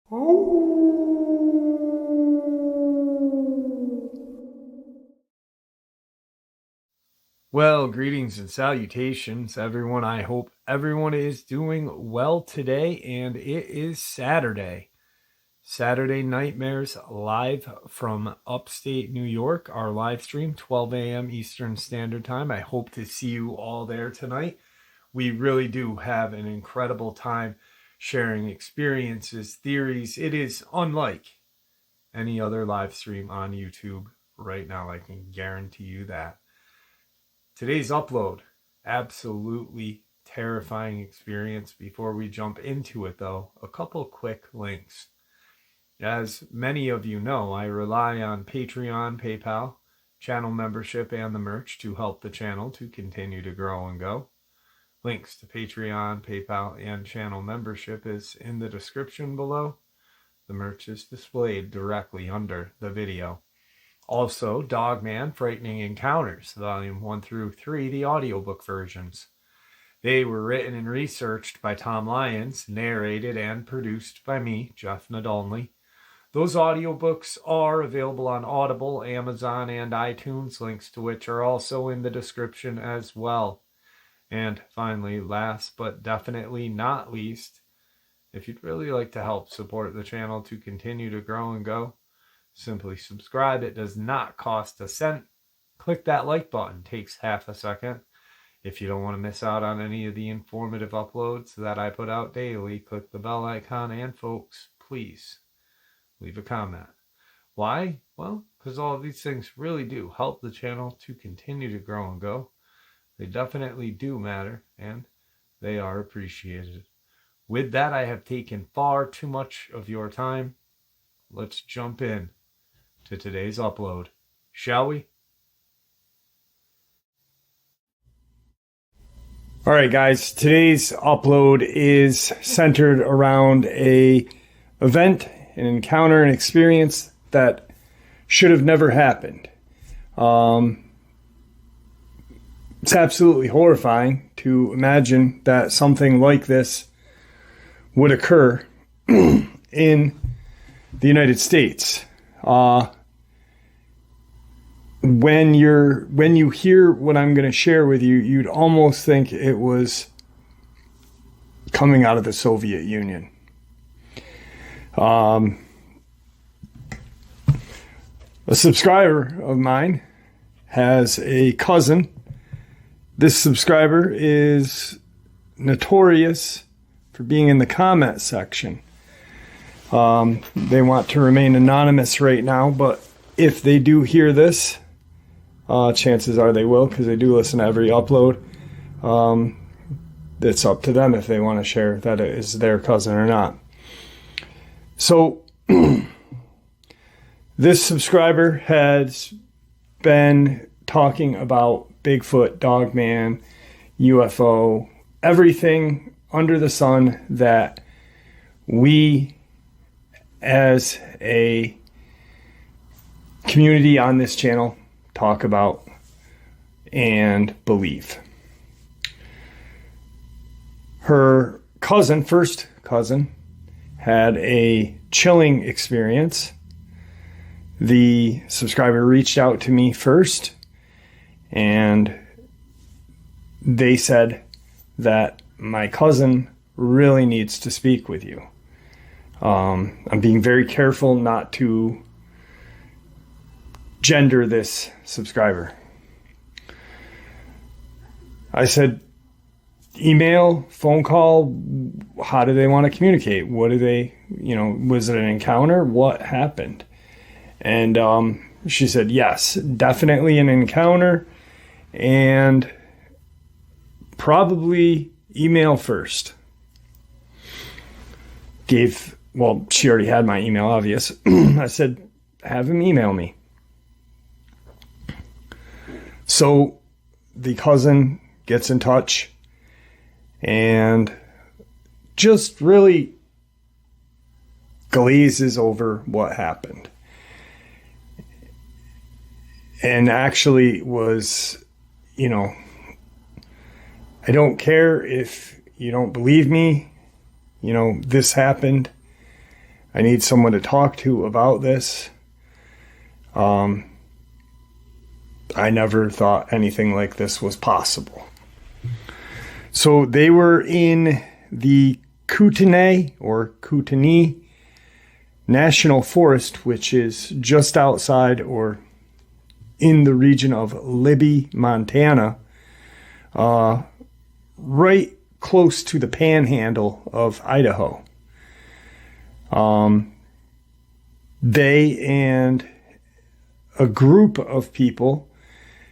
Well, greetings and salutations, everyone. I hope everyone is doing well today, and it is Saturday. Saturday Nightmares live from upstate New York, our live stream, 12 a.m. Eastern Standard Time. I hope to see you all there tonight. We really do have an incredible time sharing experiences, theories. It is unlike any other live stream on YouTube right now. I can guarantee you that. Today's upload, absolutely terrifying experience. Before we jump into it, though, a couple quick links. As many of you know, I rely on Patreon, PayPal, channel membership, and the merch to help the channel to continue to grow and go. Links to Patreon, PayPal, and channel membership is in the description below. The merch is displayed directly under the video. Also, Dogman, Frightening Encounters, Volume 1 through 3, the audiobook versions. They were written and researched by Tom Lyons, narrated and produced by me, Jeff Nadolny. Those audiobooks are available on Audible, Amazon, and iTunes, links to which are also in the description as well. And finally, last but definitely not least, if you'd really like to help support the channel to continue to grow and go, simply subscribe. It does not cost a cent. Click that like button. Takes half a second. If you don't want to miss out on any of the informative uploads that I put out daily, click the bell icon. And folks, please leave a comment. Why? Well, because all of these things really do help the channel to continue to grow and go. They definitely do matter, and they are appreciated. With that, I have taken far too much of your time. Let's jump in to today's upload, shall we? All right, guys, today's upload is centered around an event, an encounter, an experience that should have never happened. It's absolutely horrifying to imagine that something like this would occur in the United States. When you hear what I'm going to share with you, you'd almost think it was coming out of the Soviet Union. A subscriber of mine has a cousin. This subscriber is notorious for being in the comment section. They want to remain anonymous right now, but if they do hear this, chances are they will, because they do listen to every upload. It's up to them if they want to share that it is their cousin or not. So, this subscriber has been talking about Bigfoot, Dogman, UFO, everything under the sun that we as a community on this channel talk about and believe. Her cousin, first cousin, had a chilling experience. The subscriber reached out to me first, and they said that my cousin really needs to speak with you. I'm being very careful not to gender this subscriber. I said, email, phone call, how do they want to communicate? What do they, was it an encounter? What happened? And she said, yes, definitely an encounter, and probably email first. She already had my email, obvious. I said, have him email me. So the cousin gets in touch and just really glazes over what happened. And actually was, I don't care if you don't believe me, this happened. I need someone to talk to about this. I never thought anything like this was possible. So they were in the Kootenai National Forest, which is just outside or in the region of Libby, Montana, right close to the panhandle of Idaho. They and a group of people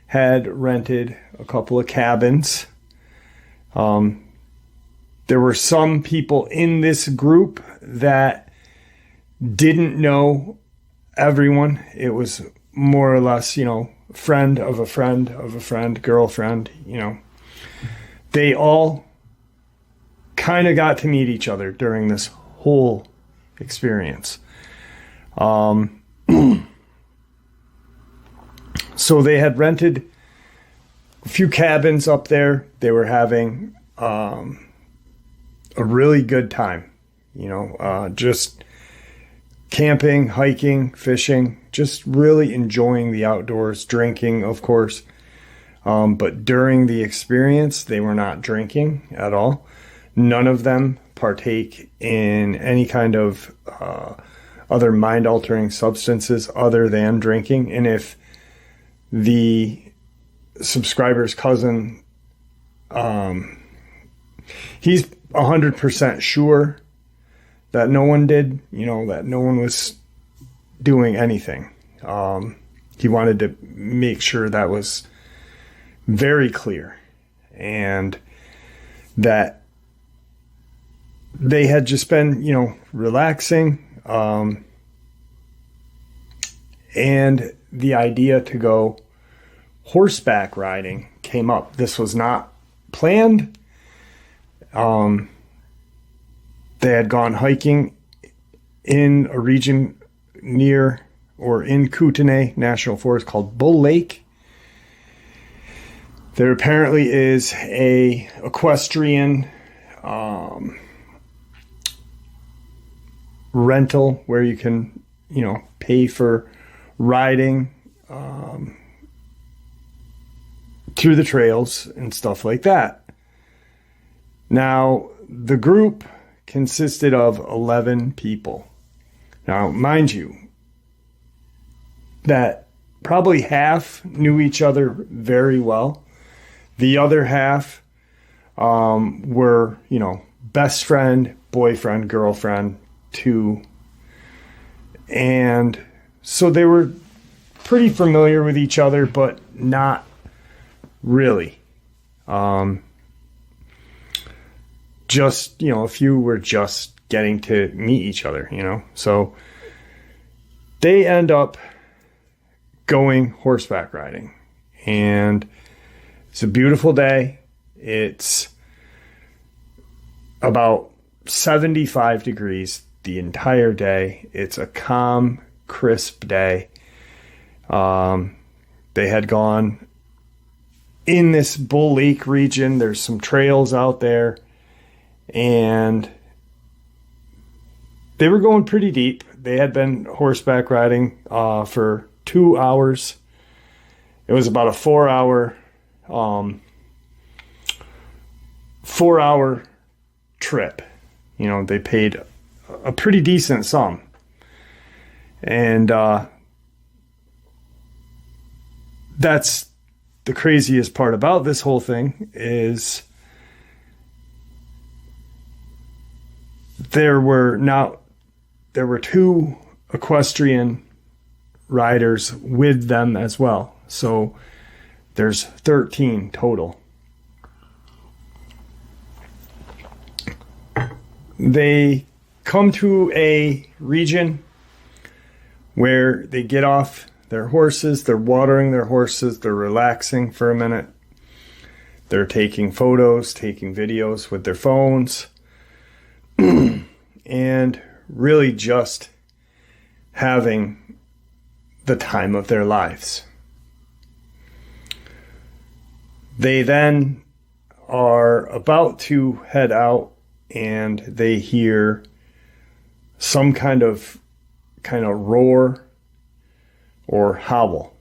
had rented a couple of cabins. There were some people in this group that didn't know everyone. It was more or less, friend of a friend of a friend, girlfriend, They all kind of got to meet each other during this whole experience. So they had rented a few cabins up there. They were having a really good time, just camping, hiking, fishing, just really enjoying the outdoors, drinking, of course. But during the experience, they were not drinking at all. None of them partake in any kind of other mind-altering substances other than drinking. And if the subscriber's cousin, he's 100% sure that no one did, that no one was doing anything. He wanted to make sure that was very clear, and that they had just been, relaxing, and the idea to go horseback riding came up. This was not planned. They had gone hiking in a region near or in Kootenai National Forest called Bull Lake. There apparently is a equestrian rental where you can, pay for riding through the trails and stuff like that. Now, the group consisted of 11 people. Now, mind you, that probably half knew each other very well. The other half were, best friend, boyfriend, girlfriend, too. And so they were pretty familiar with each other, but not really. Just, a few were just getting to meet each other, So they end up going horseback riding. And it's a beautiful day. It's about 75 degrees the entire day. It's a calm, crisp day. They had gone in this Bull Lake region. There's some trails out there, and they were going pretty deep. They had been horseback riding for 2 hours. It was about a 4-hour trip. They paid a pretty decent sum. And that's the craziest part about this whole thing is there were 2 equestrian riders with them as well. So there's 13 total. They come to a region where they get off their horses, they're watering their horses, they're relaxing for a minute. They're taking photos, taking videos with their phones, and really just having the time of their lives. They then are about to head out, and they hear some kind of roar or howl.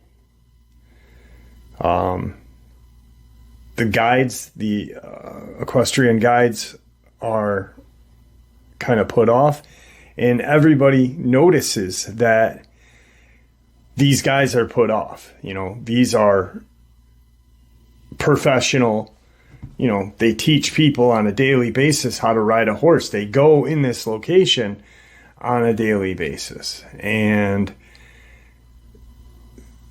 The guides, the equestrian guides, are kind of put off, and everybody notices that these guys are put off. These are professional, they teach people on a daily basis how to ride a horse. They go in this location on a daily basis. And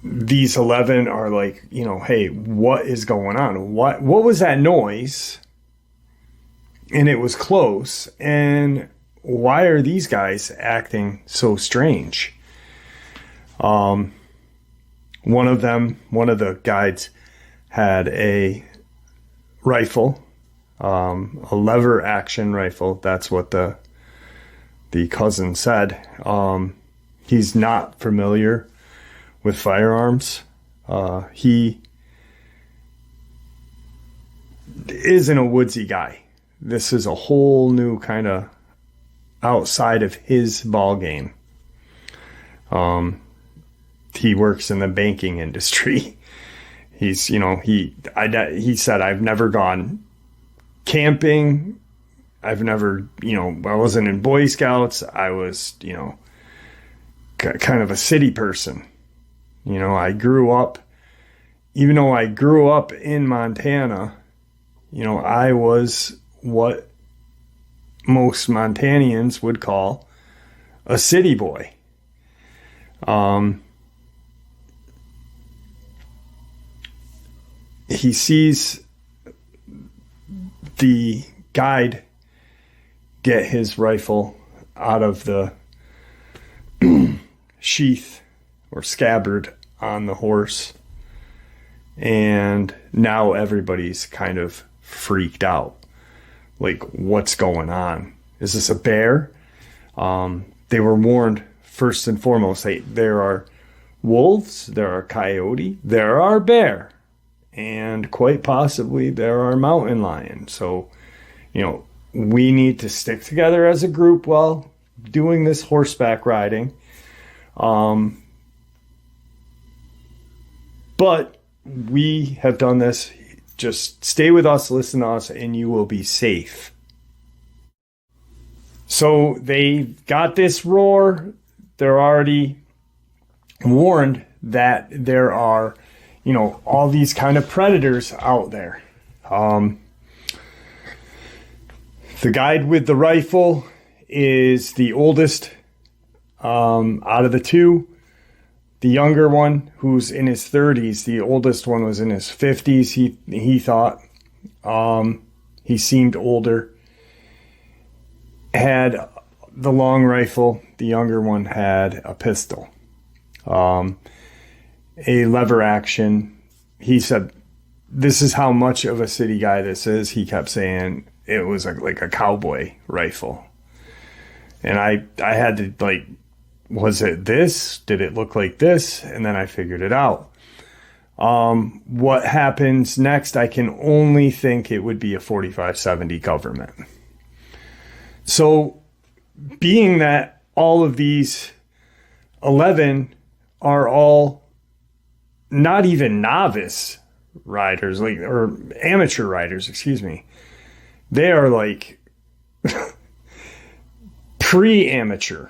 these 11 are like, hey, what is going on? What was that noise? And it was close. And why are these guys acting so strange? One of the guides had a rifle, a lever action rifle. That's what the cousin said. He's not familiar with firearms. He isn't a woodsy guy. This is a whole new kind of outside of his ball game. He works in the banking industry. He said, I've never gone camping. I've never, I wasn't in Boy Scouts. I was, kind of a city person. I grew up, even though I grew up in Montana, I was what most Montanians would call a city boy. He sees the guide get his rifle out of the sheath or scabbard on the horse, and now everybody's kind of freaked out. Like, what's going on? Is this a bear? They were warned, first and foremost, there are wolves, there are coyote, there are bear, and quite possibly there are mountain lion. So, we need to stick together as a group while doing this horseback riding. But we have done this. Just stay with us, listen to us, and you will be safe. So they got this roar. They're already warned that there are, all these kind of predators out there. The guide with the rifle is the oldest out of the two. The younger one, who's in his 30s, the oldest one was in his 50s. He thought he seemed older. Had the long rifle. The younger one had a pistol, a lever action. He said, "This is how much of a city guy this is." He kept saying it was like a cowboy rifle, and I had to was it this? Did it look like this? And then I figured it out. What happens next? I can only think it would be a 4570 Government. So, being that all of these 11 are all not even novice riders, or amateur riders, excuse me. They are pre-amateur.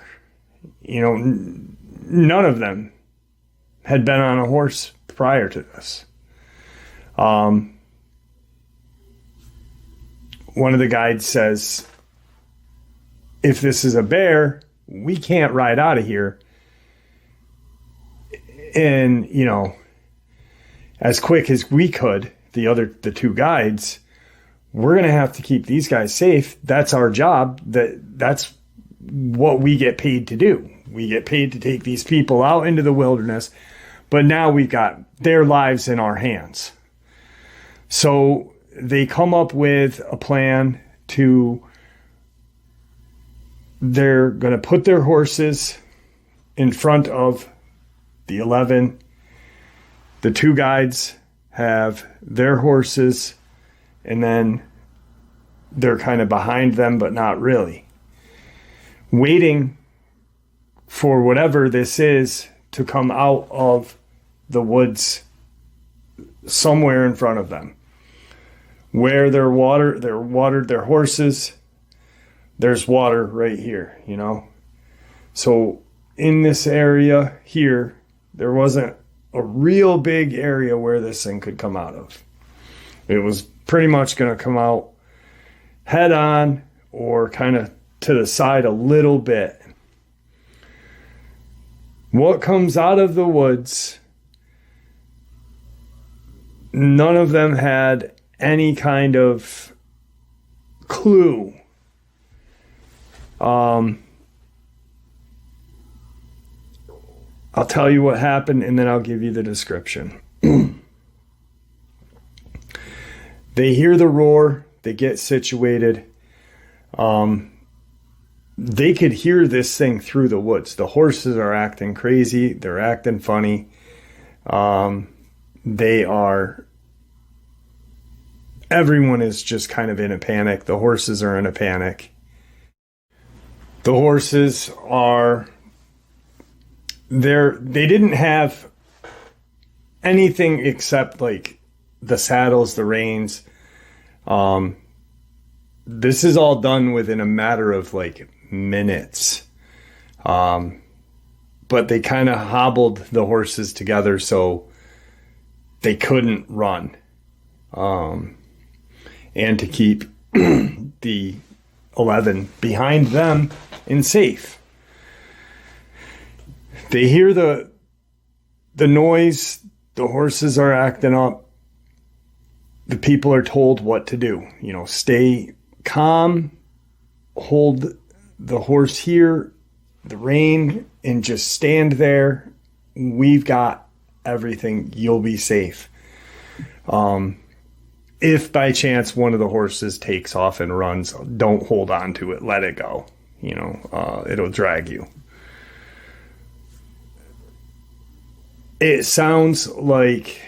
None of them had been on a horse prior to this. One of the guides says, if this is a bear, we can't ride out of here. And, as quick as we could, the two guides, we're going to have to keep these guys safe. That's our job. That's what we get paid to do. We get paid to take these people out into the wilderness, but now we've got their lives in our hands. So they come up with a plan they're going to put their horses in front of the 11. The two guides have their horses, and then they're kind of behind them, but not really. waiting for whatever this is to come out of the woods somewhere in front of them. Where they're watered their horses, there's water right here, you know. So in this area here, there wasn't a real big area where this thing could come out of. It was pretty much going to come out head on or kind of to the side a little bit. What comes out of the woods, none of them had any kind of clue. I'll tell you what happened and then I'll give you the description. They hear the roar, they get situated. They could hear this thing through the woods. The horses are acting crazy, they're acting funny. Everyone is just kind of in a panic. The horses are in a panic. The horses are they didn't have anything except like the saddles, the reins. This is all done within a matter of like minutes. But they kind of hobbled the horses together so they couldn't run. And to keep the 11 behind them and safe. They hear the noise, the horses are acting up. The people are told what to do. You know, stay calm, hold the horse here, the rein, and just stand there. We've got everything. You'll be safe. If by chance one of the horses takes off and runs, don't hold on to it. Let it go. You know, it'll drag you. It sounds like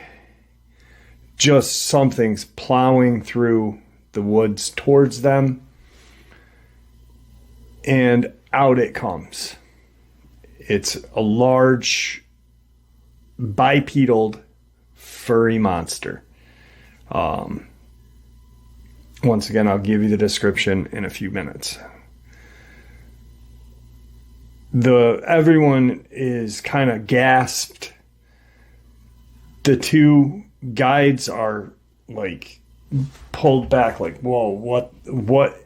just something's plowing through the woods towards them. And out it comes. It's a large bipedal furry monster. Once again, I'll give you the description in a few minutes. Everyone is kind of gasped. The two guides are like pulled back, like, whoa, what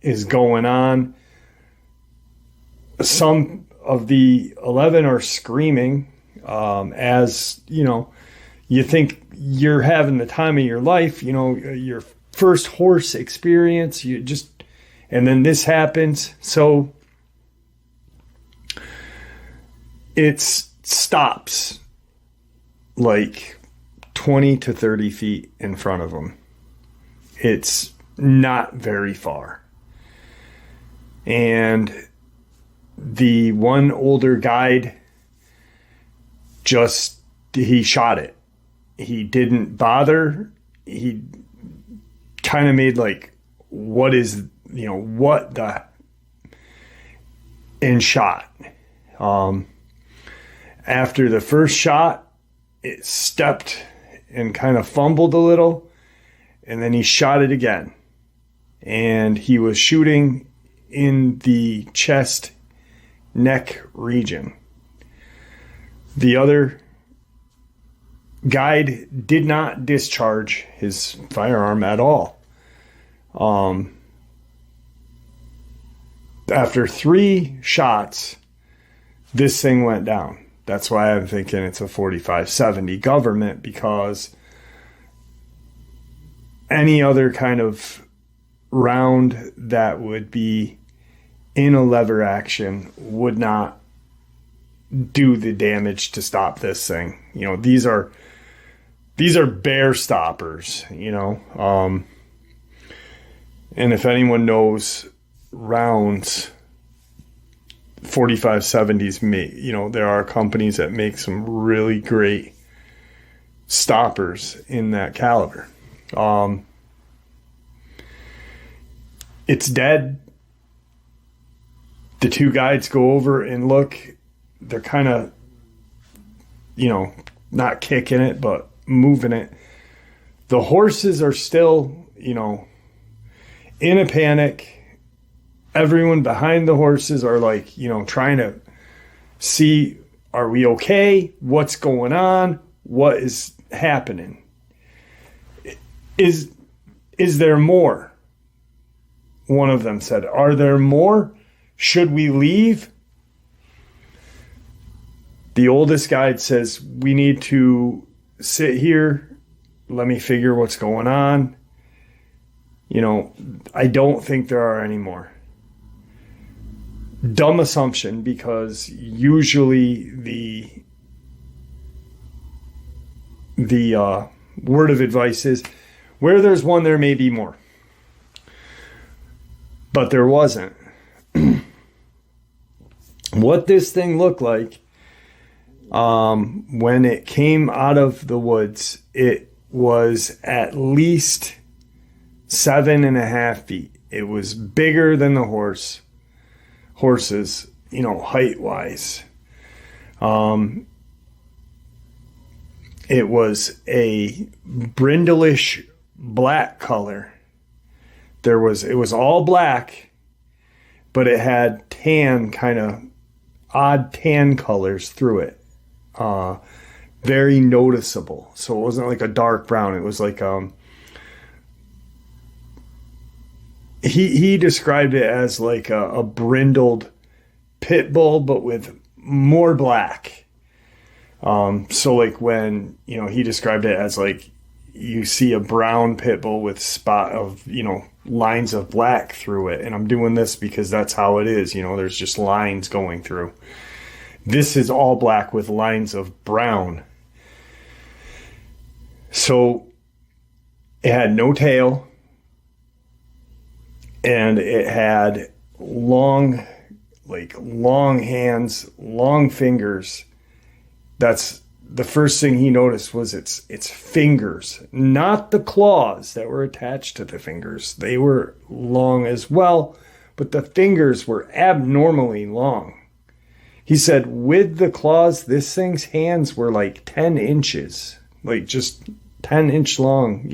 is going on? Some of the 11 are screaming, as you know, you think you're having the time of your life, you know, your first horse experience, and then this happens. So it stops like 20 to 30 feet in front of them. It's not very far. And the one older guide he shot it. He didn't bother. He kind of made like, and shot. After the first shot, it stepped and kind of fumbled a little, and then he shot it again. And he was shooting in the chest, neck region. The other guide did not discharge his firearm at all. After 3 shots, this thing went down. That's why I'm thinking it's a 45-70 Gov'T, because any other kind of round that would be in a lever action would not do the damage to stop this thing. You know, these are bear stoppers, you know. And if anyone knows rounds, 45-70s, you know, there are companies that make some really great stoppers in that caliber. It's dead. The two guides go over and look. They're kind of, not kicking it, but moving it. The horses are still, in a panic. Everyone behind the horses are like, trying to see, are we okay? What's going on? What is happening? Is there more? One of them said, are there more? Should we leave? The oldest guide says, we need to sit here. Let me figure what's going on. I don't think there are any more. Dumb assumption, because usually the word of advice is, where there's one, there may be more. But there wasn't. What this thing looked like, when it came out of the woods, it was at least 7.5 feet. It was bigger than the horses, height wise. It was a brindleish black color. It was all black, but it had tan, kind of odd tan colors through it. Very noticeable. So it wasn't like a dark brown. It was like, he described it as like a brindled pit bull, but with more black. So like when, he described it as like, you see a brown pit bull with spot of, lines of black through it. And I'm doing this because that's how it is. There's just lines going through. This is all black with lines of brown. So it had no tail, and it had long hands, long fingers. That's the first thing he noticed, was its fingers, not the claws that were attached to the fingers. They were long as well, but the fingers were abnormally long. He said with the claws, this thing's hands were like 10 inches, like just 10-inch long,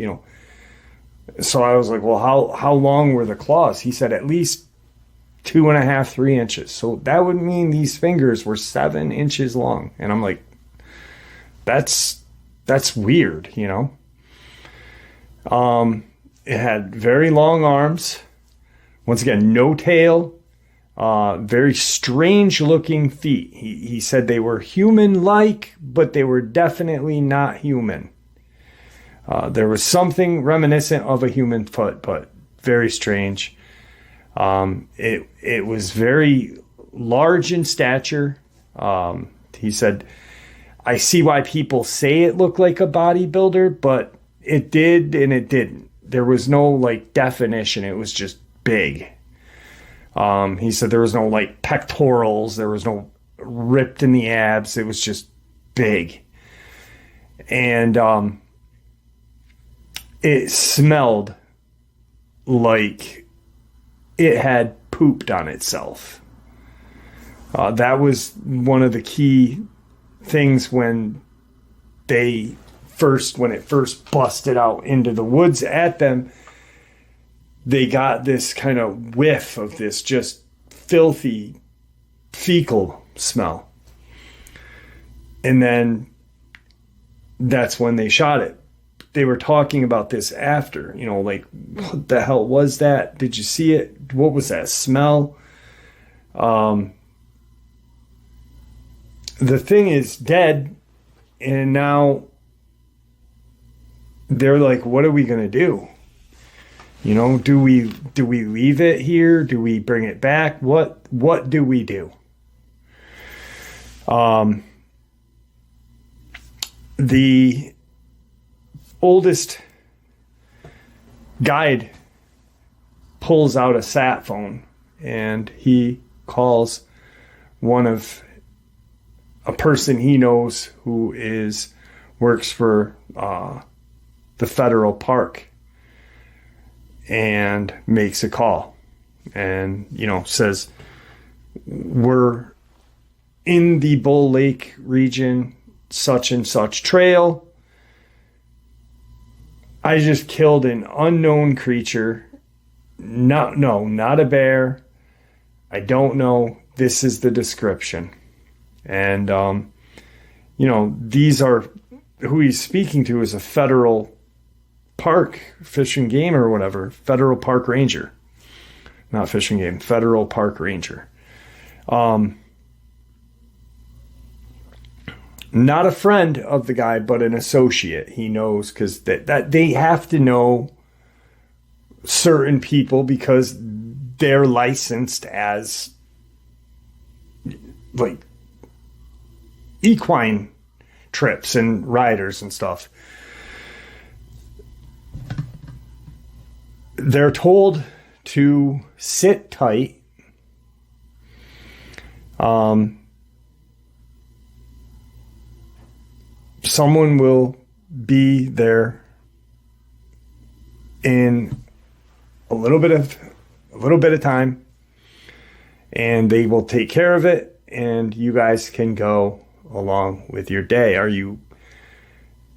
So I was like, well, how long were the claws? He said at least 2.5, 3 inches. So that would mean these fingers were 7 inches long. And I'm like, that's weird, It had very long arms. Once again, no tail. Very strange looking feet. He said they were human-like, but they were definitely not human. There was something reminiscent of a human foot, but very strange. It was very large in stature. He said, I see why people say it looked like a bodybuilder, but it did and it didn't. There was no definition. It was just big. He said there was no pectorals. There was no ripped in the abs. It was just big. And it smelled like it had pooped on itself. That was one of the key things when it first busted out into the woods at them. They got this kind of whiff of this just filthy fecal smell. And then that's when they shot it. They were talking about this after, what the hell was that? Did you see it? What was that smell? The thing is dead, and now they're like, what are we going to do? Do we leave it here? Do we bring it back? What do we do? The oldest guide pulls out a sat phone, and he calls a person he knows who works for the federal park, and makes a call and says, we're in the Bull Lake region, such and such trail. I just killed an unknown creature. Not a bear. I don't know. This is the description. And, these are, who he's speaking to is a federal park, fish and game or whatever, federal park ranger. Not fish and game, federal park ranger. Not a friend of the guy, but an associate. He knows because that they have to know certain people because they're licensed as like equine trips and riders and stuff. They're told to sit tight. Someone will be there in a little bit of time, and they will take care of it, and you guys can go along with your day.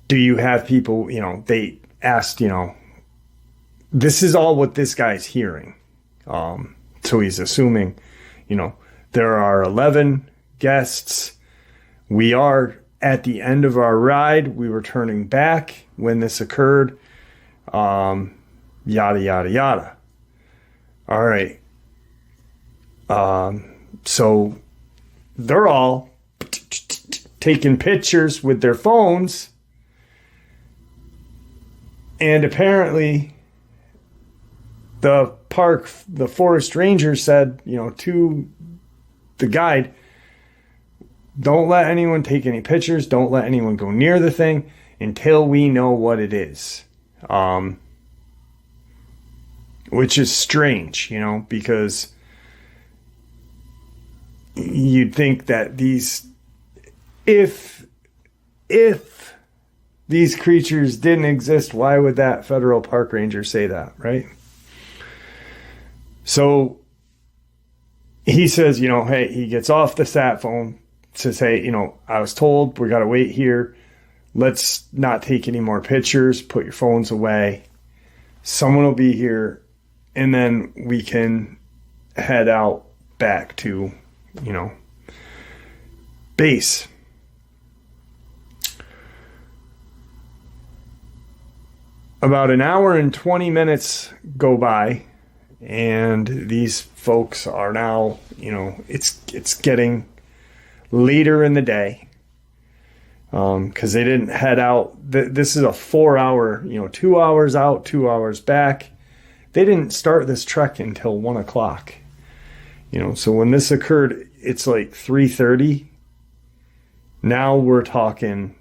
Do you have people, they asked, this is all what this guy's hearing. So he's assuming, there are 11 guests. We are at the end of our ride. We were turning back when this occurred. Yada, yada, yada. All right. So they're all taking pictures with their phones. And apparently the forest ranger said, to the guide, don't let anyone take any pictures. Don't let anyone go near the thing until we know what it is. Which is strange, because you'd think that if these creatures didn't exist, why would that federal park ranger say that, right? So he says, hey, he gets off the sat phone, says, hey, I was told we got to wait here. Let's not take any more pictures. Put your phones away. Someone will be here. And then we can head out back to, base. About an hour and 20 minutes go by, and these folks are now, it's getting later in the day, because they didn't head out. This is a 4-hour, 2 hours out, 2 hours back. They didn't start this trek until 1 o'clock. So when this occurred, it's like 3:30. Now we're talking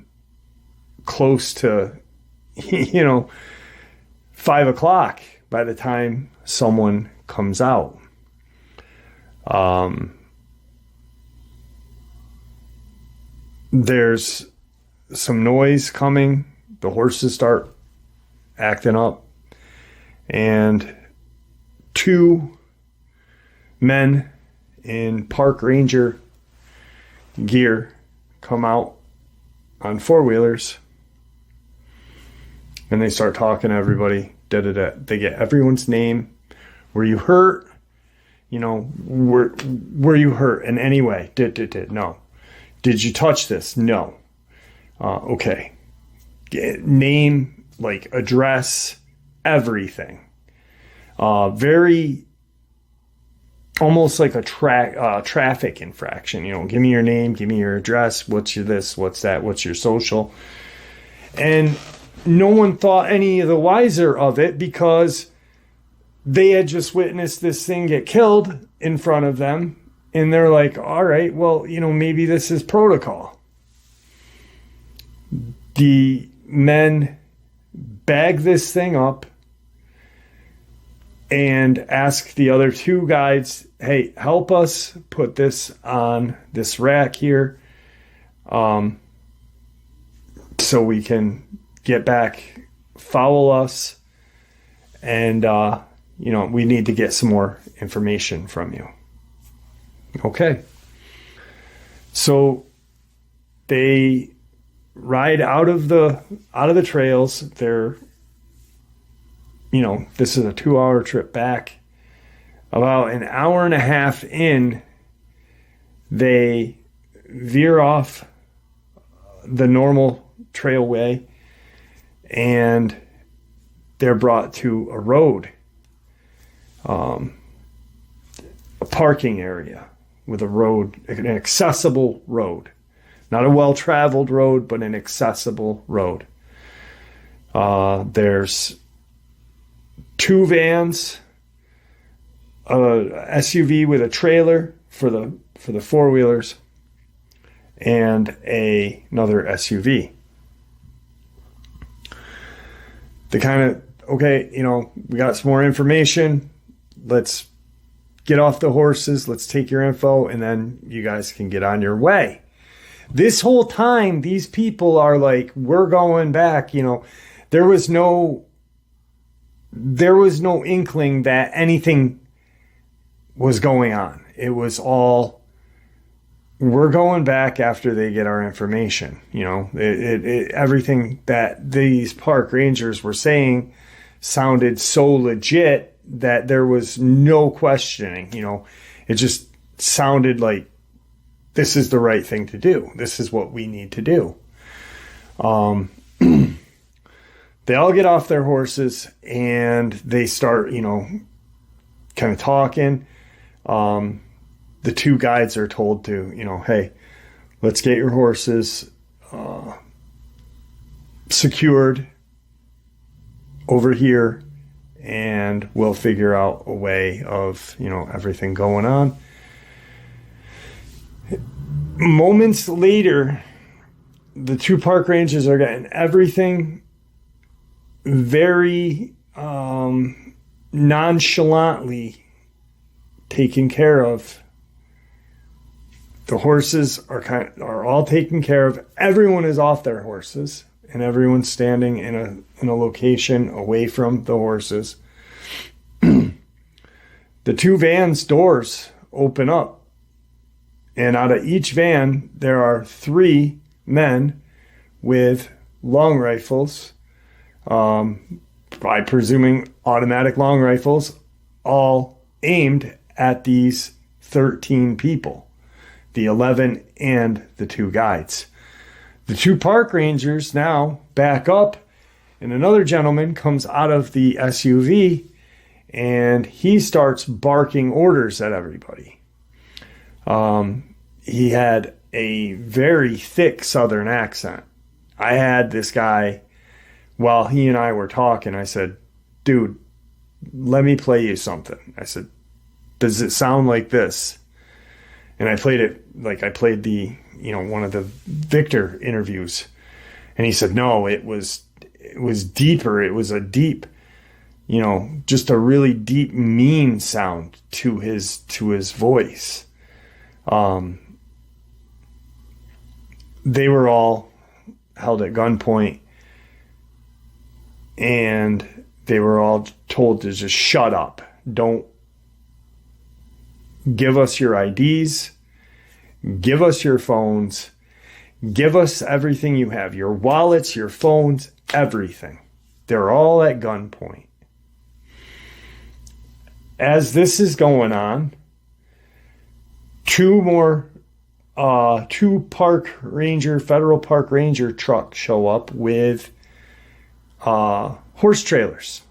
close to, 5 o'clock by the time someone comes out. There's some noise coming. The horses start acting up. And 2 men in park ranger gear come out on 4-wheelers, and they start talking to everybody. They get everyone's name. Were you hurt? Were you hurt in any way? No. Did you touch this? No. Okay. Name, address, everything. Very almost like a traffic infraction. Give me your name, give me your address, what's your this, what's that, what's your social. And no one thought any of the wiser of it, because they had just witnessed this thing get killed in front of them, and they're like, all right, well, maybe this is protocol. The men bag this thing up and ask the other 2 guides, hey, help us put this on this rack here, so we can get back, follow us, and we need to get some more information from you. Okay. So they ride out of the trails. They're, this is a 2-hour trip back. About an hour and a half in, they veer off the normal trailway and they're brought to a road, a parking area with a road, an accessible road. Not a well-traveled road, but an accessible road. There's 2 vans, a SUV with a trailer for the 4-wheelers, and another SUV. They kind of, okay, we got some more information. Let's get off the horses. Let's take your info, and then you guys can get on your way. This whole time, these people are like, we're going back. There was no inkling that anything was going on. It was all, we're going back after they get our information. Everything that these park rangers were saying sounded so legit that there was no questioning. It just sounded like, this is the right thing to do. This is what we need to do. They all get off their horses and they start, kind of talking. The 2 guides are told to, hey, let's get your horses secured over here and we'll figure out a way of, everything going on. Moments later, the 2 park rangers are getting everything very nonchalantly taken care of. The horses are all taken care of. Everyone is off their horses, and everyone's standing in a location away from the horses. The 2 vans' doors open up. And out of each van, there are 3 men with long rifles, by presuming automatic long rifles, all aimed at these 13 people, the 11 and the 2 guides. The 2 park rangers now back up, and another gentleman comes out of the SUV, and he starts barking orders at everybody. He had a very thick Southern accent. I had this guy, while he and I were talking, I said, dude, let me play you something. I said, does it sound like this? And I played it like I played the, one of the Victor interviews. And he said, no, it was deeper. It was a deep, just a really deep, mean sound to his voice. They were all held at gunpoint and they were all told to just shut up. Don't give us your IDs, give us your phones, give us everything you have, your wallets, your phones, everything. They're all at gunpoint. As this is going on, 2 federal park ranger trucks show up with horse trailers.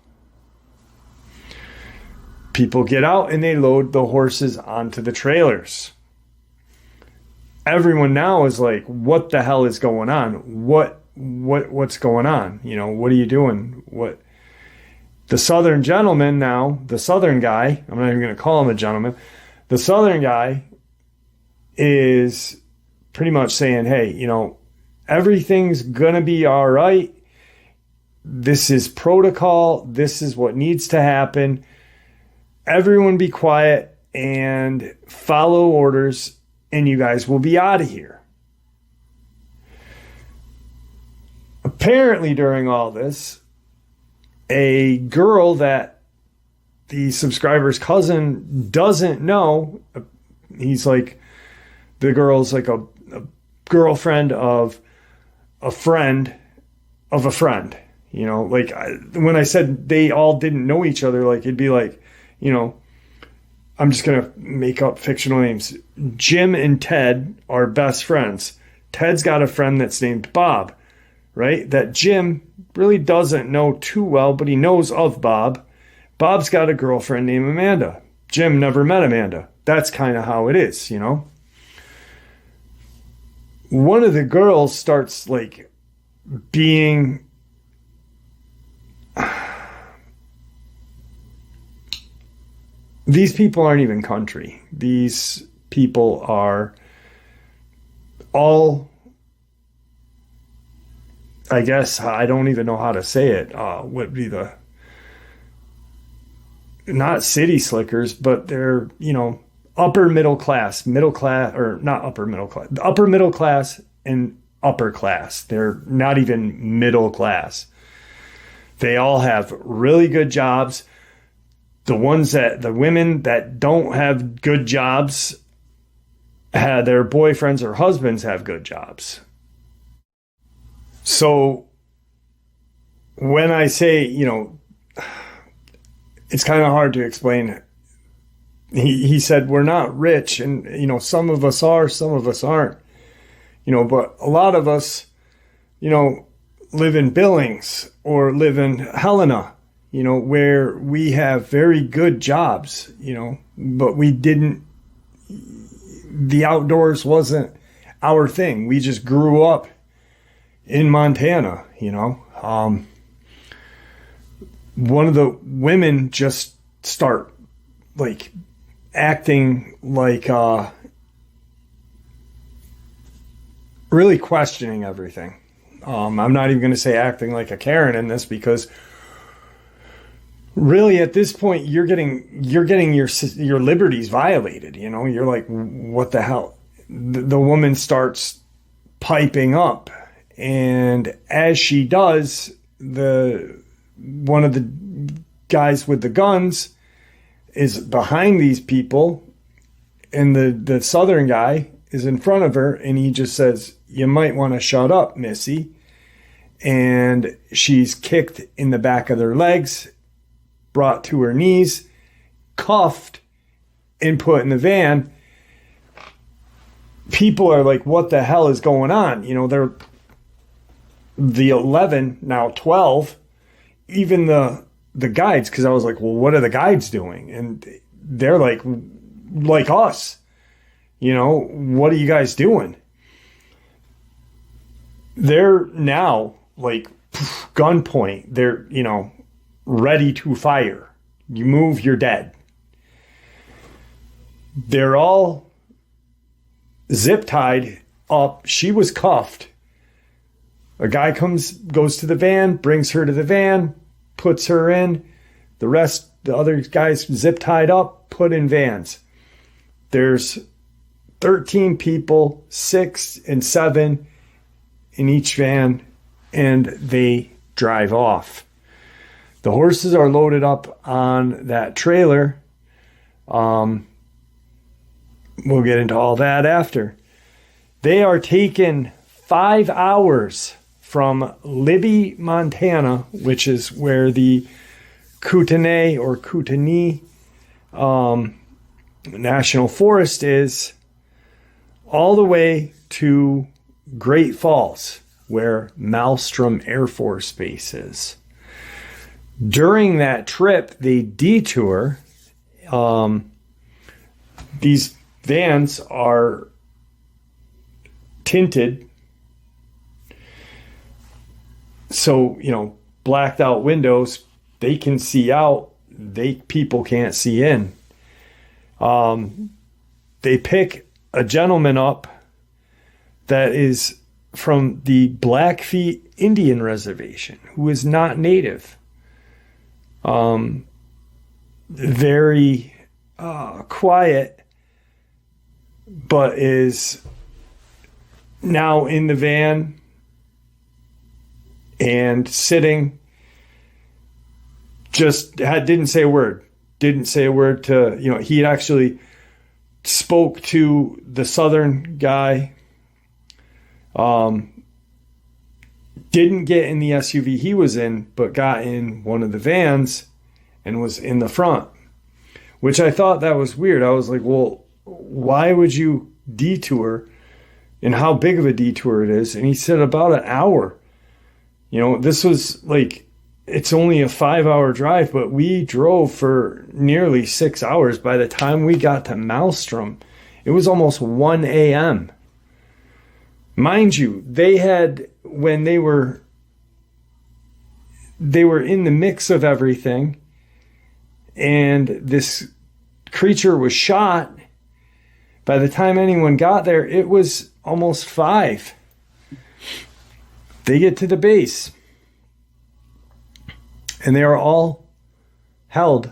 People get out and they load the horses onto the trailers. Everyone now is like, what the hell is going on? What's going on? What are you doing? The southern gentleman now, the southern guy, I'm not even going to call him a gentleman. The southern guy is pretty much saying, hey, everything's going to be all right. This is protocol. This is what needs to happen. Everyone be quiet and follow orders, and you guys will be out of here. Apparently, during all this, a girl that the subscriber's cousin doesn't know, He's like, the girl's like a girlfriend of a friend of a friend. You know, like when I said they all didn't know each other, like it'd be like, you know, I'm just going to make up fictional names. Jim and Ted are best friends. Ted's got a friend that's named Bob, right? That Jim really doesn't know too well, but he knows of Bob. Bob's got a girlfriend named Amanda. Jim never met Amanda. That's kind of how it is, you know? One of the girls starts like being... These people aren't even country. These people are all, I guess, I don't even know how to say it, would be the, not city slickers, but they're, you know, upper middle class, or not upper middle class, upper middle class and upper class. They're not even middle class. They all have really good jobs. The women that don't have good jobs, their boyfriends or husbands have good jobs. So when I say, you know, it's kind of hard to explain. He said, we're not rich, and, you know, some of us are, some of us aren't, you know, but a lot of us, you know, live in Billings or live in Helena, you know, where we have very good jobs, you know, but the outdoors wasn't our thing. We just grew up in Montana, you know. One of the women just start like acting like really questioning everything. I'm not even going to say acting like a Karen in this, because really at this point you're getting your liberties violated. You know, you're like, what the hell? The woman starts piping up, and as she does, one of the guys with the guns is behind these people, and the southern guy is in front of her, and he just says, you might want to shut up, Missy. And she's kicked in the back of their legs, brought to her knees, cuffed, and put in the van. People are like, what the hell is going on? You know, they're the 11, now 12, even the guides, because I was like, well, what are the guides doing? And they're like us. You know, what are you guys doing? They're now like gunpoint. They're, you know, ready to fire. You move, you're dead. They're all zip tied up. She was cuffed. A guy goes to the van, brings her to the van, puts her in. The other guys zip tied up, put in vans. There's 13 people, 6 and 7 in each van, and they drive off. The horses are loaded up on that trailer. We'll get into all that after. They are taken 5 hours from Libby, Montana, which is where the Kootenai or Kootenai National Forest is, all the way to Great Falls, where Malmstrom Air Force Base is. During that trip, they detour. These vans are tinted, so, you know, blacked out windows. They can see out. People can't see in. They pick a gentleman up that is from the Blackfeet Indian Reservation, who is not native. Very quiet, but is now in the van and sitting. Didn't say a word to, you know, he actually spoke to the southern guy. Didn't get in the SUV he was in, but got in one of the vans and was in the front, which I thought that was weird. I was like, well, why would you detour, and how big of a detour it is? And he said about an hour. This was like, it's only a 5-hour drive, but we drove for nearly 6 hours. By the time we got to Maelstrom, it was almost 1 a.m. Mind you, they had, when they were in the mix of everything, and this creature was shot. By the time anyone got there, it was almost 5. They get to the base, and they are all held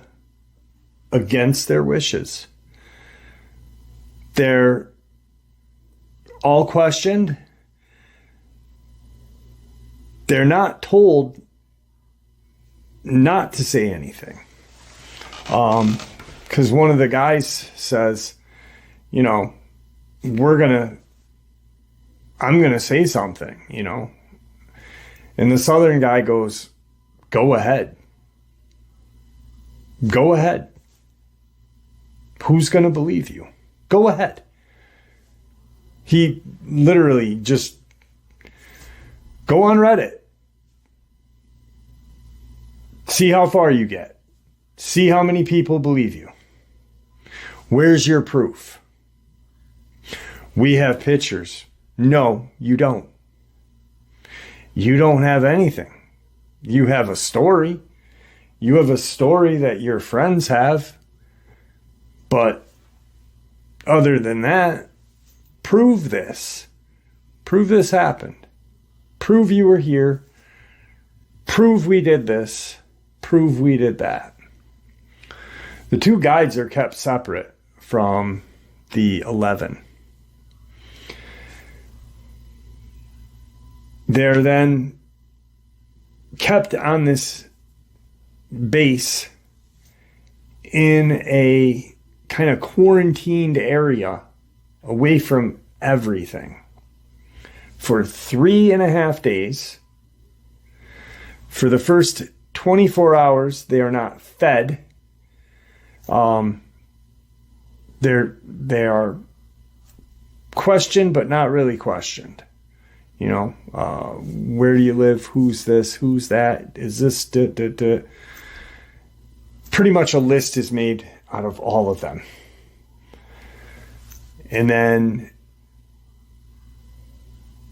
against their wishes. They're all questioned. They're not told not to say anything. Because one of the guys says, I'm going to say something, And the southern guy goes, go ahead. Go ahead. Who's going to believe you? Go ahead. He literally just, go on Reddit. See how far you get. See how many people believe you. Where's your proof? We have pictures. No, you don't. You don't have anything. You have a story. You have a story that your friends have. But other than that, prove this. Prove this happened. Prove you were here. Prove we did this. Prove we did that. The 2 guides are kept separate from the 11. They're then kept on this base in a kind of quarantined area away from everything for 3.5 days. For the first 24 hours, they are not fed. They are questioned, but not really questioned. Where do you live? Who's this? Who's that? Is this? Pretty much a list is made out of all of them. And then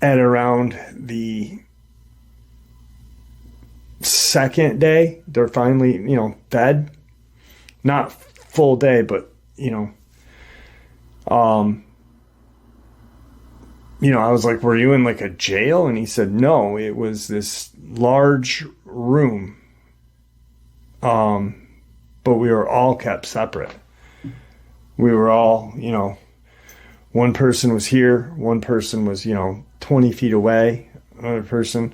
at around the second day, they're finally, fed. Not full day, but, I was like, were you in like a jail? And he said, no, it was this large room. But we were all kept separate. We were all, one person was here, one person was, 20 feet away, another person.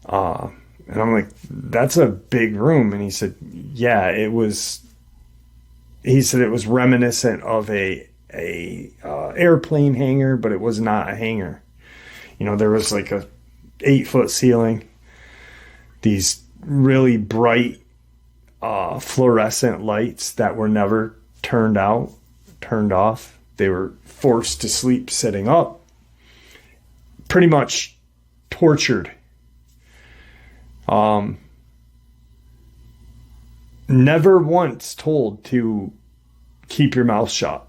And I'm like, that's a big room. And he said, yeah, he said it was reminiscent of a airplane hangar, but it was not a hangar. There was like a 8-foot ceiling, these really bright fluorescent lights that were never turned off. They were forced to sleep sitting up, pretty much tortured. Never once told to keep your mouth shut.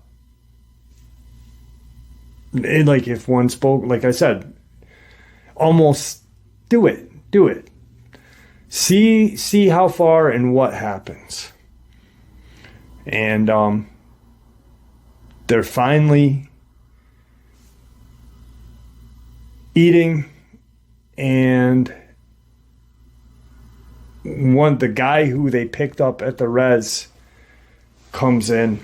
Like if one spoke, like I said, almost do it. See how far and what happens. And they're finally eating, and the guy who they picked up at the res comes in.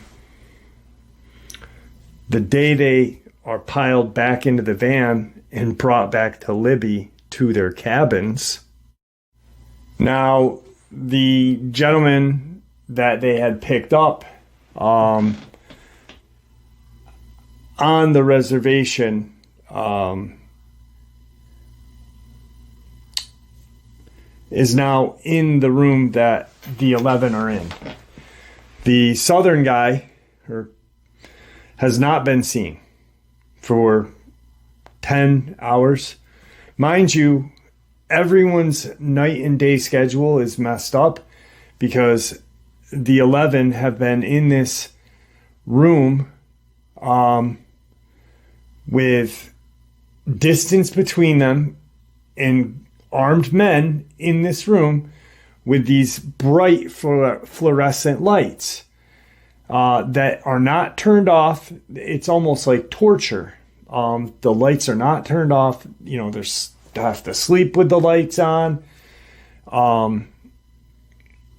The day they are piled back into the van and brought back to Libby to their cabins. Now, the gentleman that they had picked up on the reservation is now in the room that the 11 are in. The southern guy has not been seen for 10 hours. Mind you, everyone's night and day schedule is messed up because the 11 have been in this room with distance between them and armed men in this room with these bright fluorescent lights that are not turned off. It's almost like torture. The lights are not turned off. You know, they have to sleep with the lights on.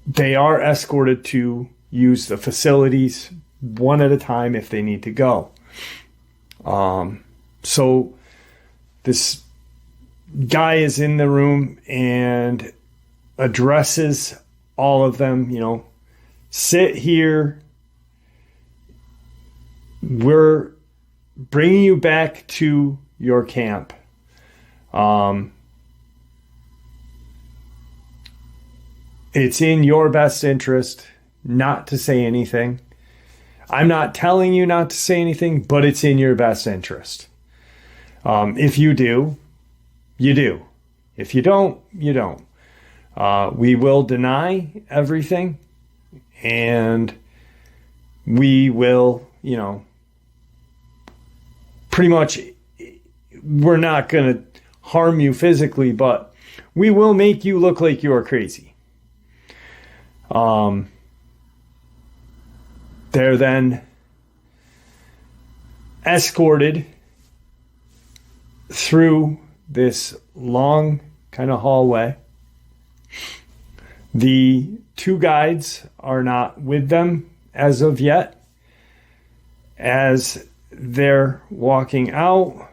They are escorted to use the facilities one at a time if they need to go. So this guy is in the room and addresses all of them, you know, sit here. We're bringing you back to your camp. It's in your best interest not to say anything. I'm not telling you not to say anything, but it's in your best interest. If you do, you do. If you don't, you don't. We will deny everything, and we will, you know, pretty much, we're not going to harm you physically, but we will make you look like you are crazy. They're then escorted through this long kind of hallway. The two guides are not with them as of yet. As they're walking out,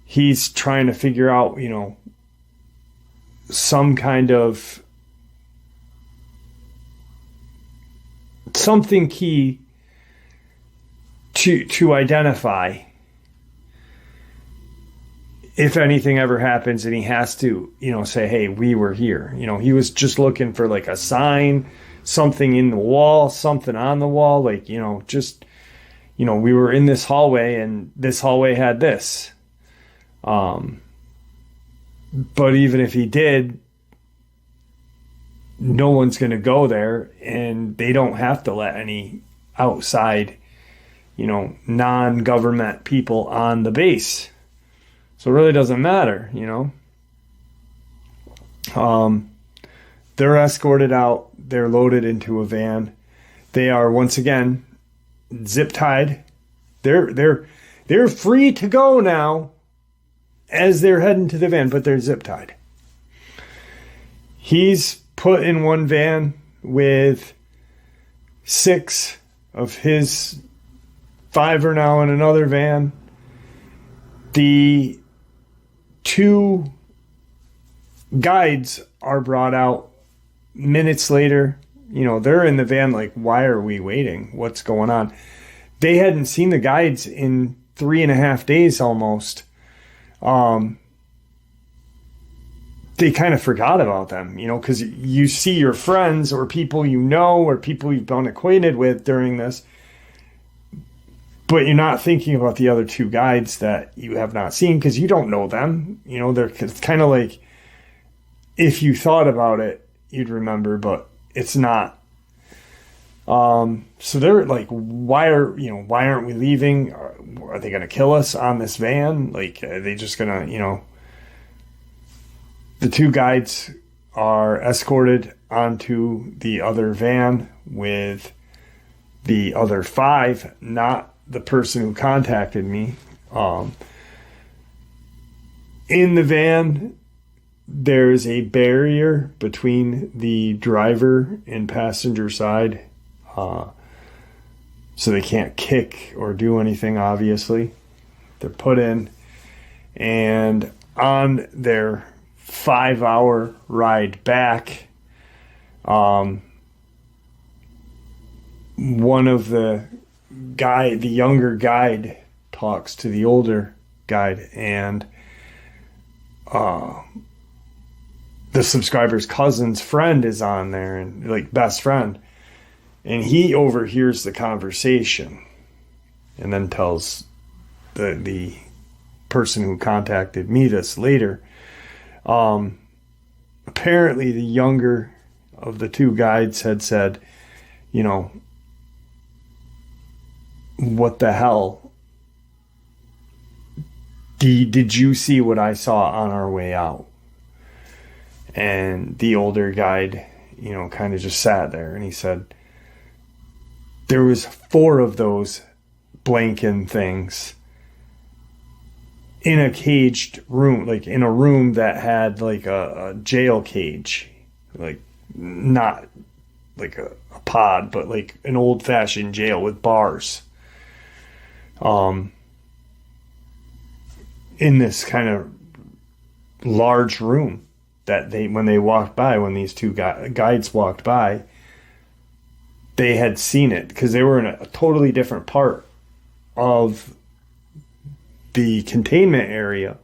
he's trying to figure out, you know, some kind of something key to identify if anything ever happens, and he has to, you know, say, hey, we were here. You know, he was just looking for like a sign, something in the wall, something on the wall, like, you know, just, you know, we were in this hallway and this hallway had this. But even if he did, no one's going to go there, and they don't have to let any outside, you know, non-government people on the base. So it really doesn't matter, you know. They're escorted out. They're loaded into a van. They are once again zip tied. They're free to go now as they're heading to the van, but they're zip tied. He's put in one van with 6 of his 5 are now in another van. The 2 guides are brought out minutes later. You know, they're in the van like, why are we waiting? What's going on? They hadn't seen the guides in 3.5 days almost. They kind of forgot about them, you know, because you see your friends or people you know or people you've been acquainted with during this, but you're not thinking about the other 2 guides that you have not seen because you don't know them. You know, it's kind of like if you thought about it, you'd remember, but it's not. So they're like, why aren't we leaving? Are they going to kill us on this van? Like, are they just going to, you know? The 2 guides are escorted onto the other van with the other 5, not the person who contacted me. In the van, there's a barrier between the driver and passenger side, so they can't kick or do anything, obviously. They're put in, and on their 5-hour ride back, one of the the younger guide talks to the older guide, and the subscriber's cousin's friend is on there, and like best friend, and he overhears the conversation and then tells the person who contacted me this later. Apparently the younger of the two guides had said, you know, what the hell? Did you see what I saw on our way out? And the older guide, you know, kind of just sat there, and he said, there was 4 of those blanking things in a caged room, like in a room that had like a jail cage, like not like a pod, but like an old-fashioned jail with bars. In this kind of large room that when these two guides walked by, they had seen it because they were in a totally different part of the containment area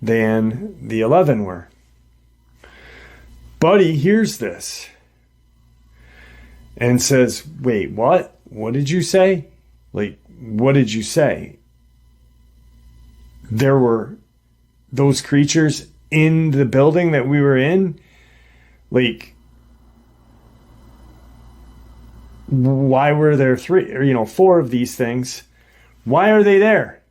than the 11 were. Buddy hears this and says, wait, what? What did you say? Like, what did you say? There were those creatures in the building that we were in? Like, why were there 3 or 4 of these things? Why are they there?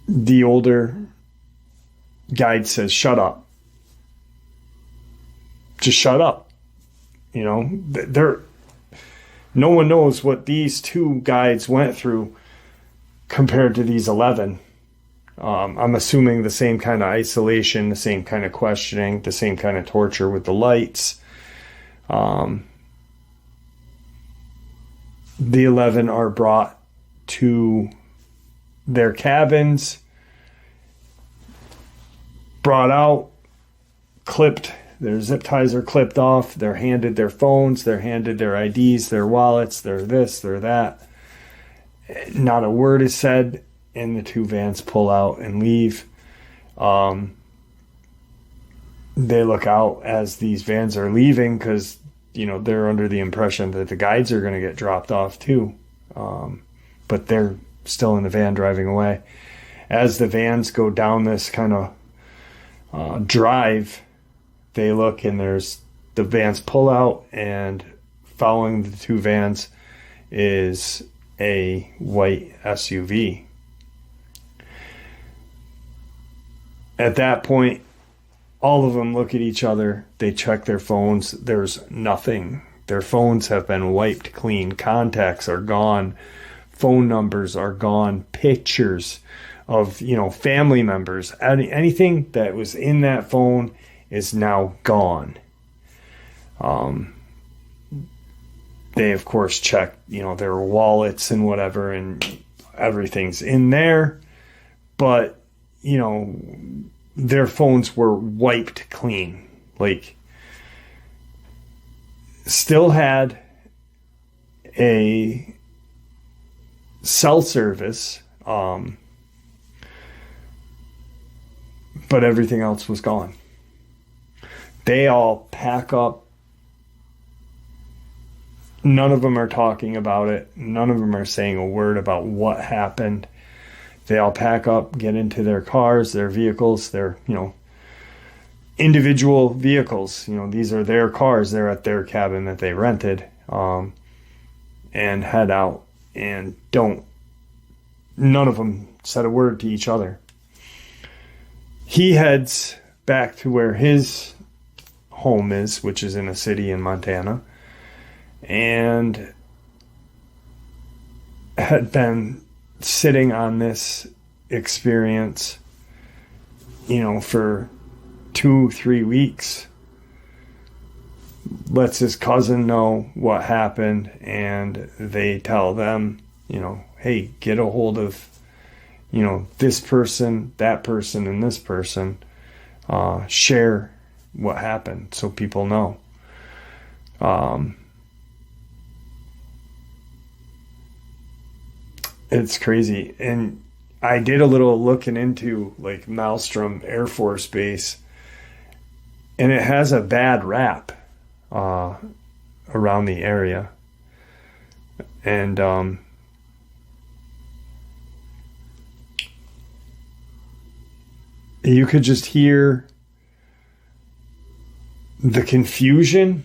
The older guide says, shut up. Just shut up. You know, no one knows what these 2 guides went through compared to these 11. I'm assuming the same kind of isolation, the same kind of questioning, the same kind of torture with the lights. The 11 are brought to their cabins, brought out, clipped. Their zip ties are clipped off. They're handed their phones. They're handed their IDs, their wallets, their this, their that. Not a word is said, and the 2 vans pull out and leave. They look out as these vans are leaving because, you know, they're under the impression that the guides are going to get dropped off too. But they're still in the van driving away. As the vans go down this kind of drive, they look and there's the vans pull out, and following the 2 vans is a white SUV. At that point, all of them look at each other. They check their phones. There's nothing. Their phones have been wiped clean. Contacts are gone. Phone numbers are gone. Pictures of, you know, family members. Anything that was in that phone is now gone. They, of course, check, you know, their wallets and whatever, and everything's in there. But, you know, their phones were wiped clean. Like, still had a cell service, but everything else was gone. They all pack up. None of them are talking about it. None of them are saying a word about what happened. They all pack up, get into their cars, their vehicles, their, you know, individual vehicles. You know, these are their cars. They're at their cabin that they rented, and head out. And none of them said a word to each other. He heads back to where his home is, which is in a city in Montana, and had been sitting on this experience, you know, for 2-3 weeks. Lets his cousin know what happened, and they tell them, you know, hey, get a hold of, you know, this person, that person, and this person. Share what happened so people know. It's crazy. And I did a little looking into like Maelstrom Air Force Base, and it has a bad rap around the area. And you could just hear the confusion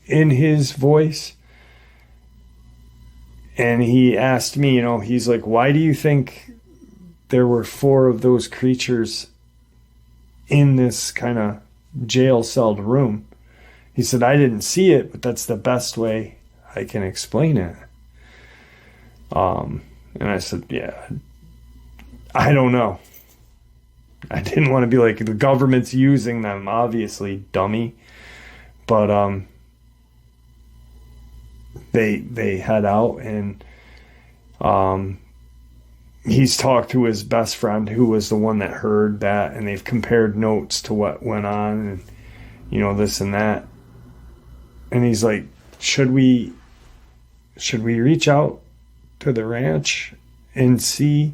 in his voice. And he asked me, he's like, why do you think there were 4 of those creatures in this kind of jail celled room? He said, I didn't see it, but that's the best way I can explain it. And I said, yeah, I don't know. I didn't want to be like, the government's using them, obviously, dummy. But they head out, and he's talked to his best friend, who was the one that heard that, and they've compared notes to what went on, and this and that. And he's like, should we reach out to the ranch and see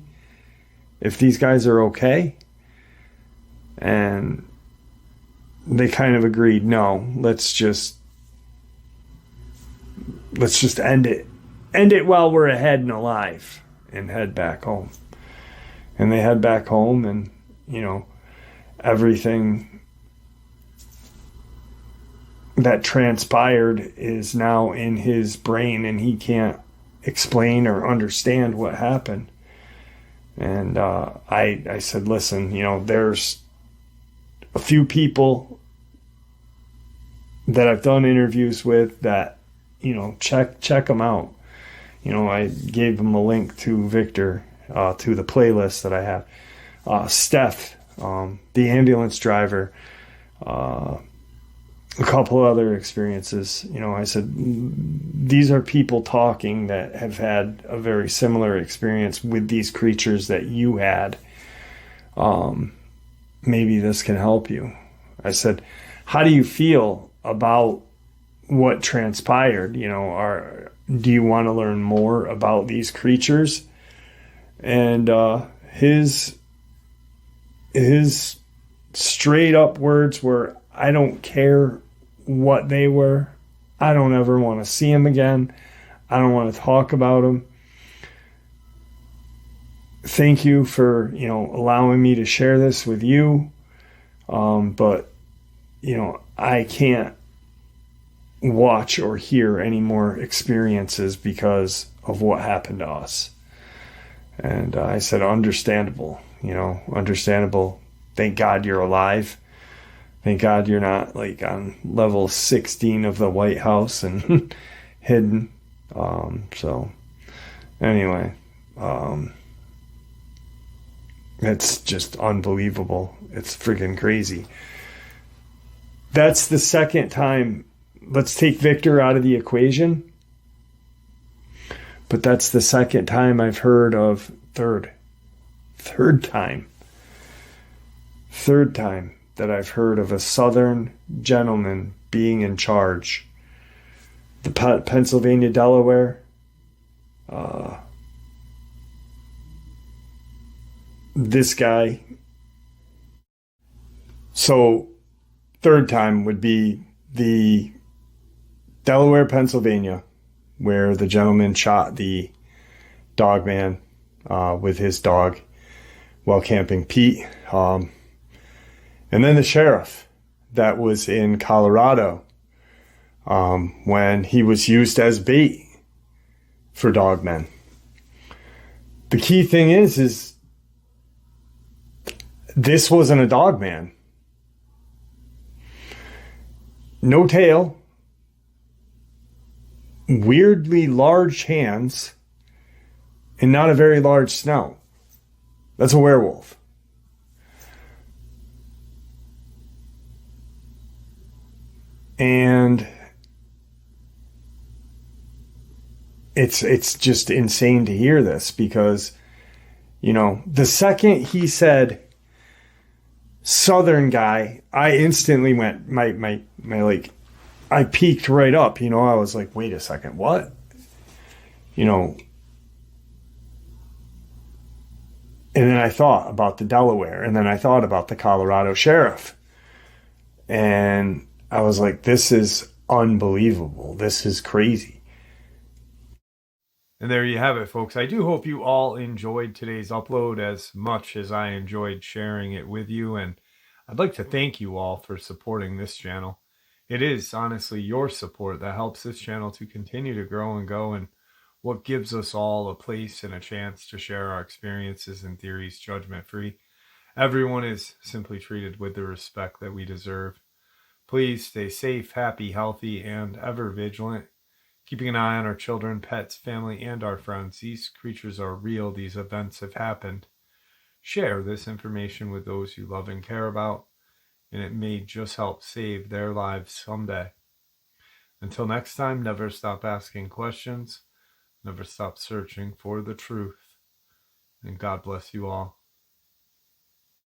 if these guys are okay? And they kind of agreed, no, let's just end it while we're ahead and alive, and head back home. And they head back home, and everything that transpired is now in his brain, and he can't explain or understand what happened. And I said, listen, there's a few people that I've done interviews with that, check them out. I gave him a link to Victor, to the playlist that I have. Steph, the ambulance driver, a couple other experiences. I said, these are people talking that have had a very similar experience with these creatures that you had. Maybe this can help you. I said, how do you feel about what transpired? Do you want to learn more about these creatures? And his straight up words were, I don't care what they were. I don't ever want to see them again. I don't want to talk about them. Thank you for, allowing me to share this with you. But, I can't watch or hear any more experiences because of what happened to us. And I said, understandable, understandable. Thank God you're alive. Thank God you're not like on level 16 of the White House and hidden. So anyway, it's just unbelievable. It's freaking crazy. That's the second time. Let's take Victor out of the equation. But that's the second time I've heard of third time that I've heard of a Southern gentleman being in charge. The Pennsylvania, Delaware, this guy. So third time would be the Delaware, Pennsylvania, where the gentleman shot the Dogman with his dog while camping Pete. And then the sheriff that was in Colorado when he was used as bait for Dogmen. The key thing is this wasn't a Dogman. No tail, weirdly large hands, and not a very large snout. That's a werewolf. And it's just insane to hear this because, the second he said Southern guy, I instantly went, my like I peeked right up, I was like, wait a second, what? And then I thought about the Delaware, and then I thought about the Colorado sheriff. And I was like, this is unbelievable. This is crazy. And there you have it, folks. I do hope you all enjoyed today's upload as much as I enjoyed sharing it with you. And I'd like to thank you all for supporting this channel. It is honestly your support that helps this channel to continue to grow and go, and what gives us all a place and a chance to share our experiences and theories judgment-free. Everyone is simply treated with the respect that we deserve. Please stay safe, happy, healthy, and ever vigilant. Keeping an eye on our children, pets, family, and our friends. These creatures are real. These events have happened. Share this information with those you love and care about, and it may just help save their lives someday. Until next time, never stop asking questions. Never stop searching for the truth. And God bless you all.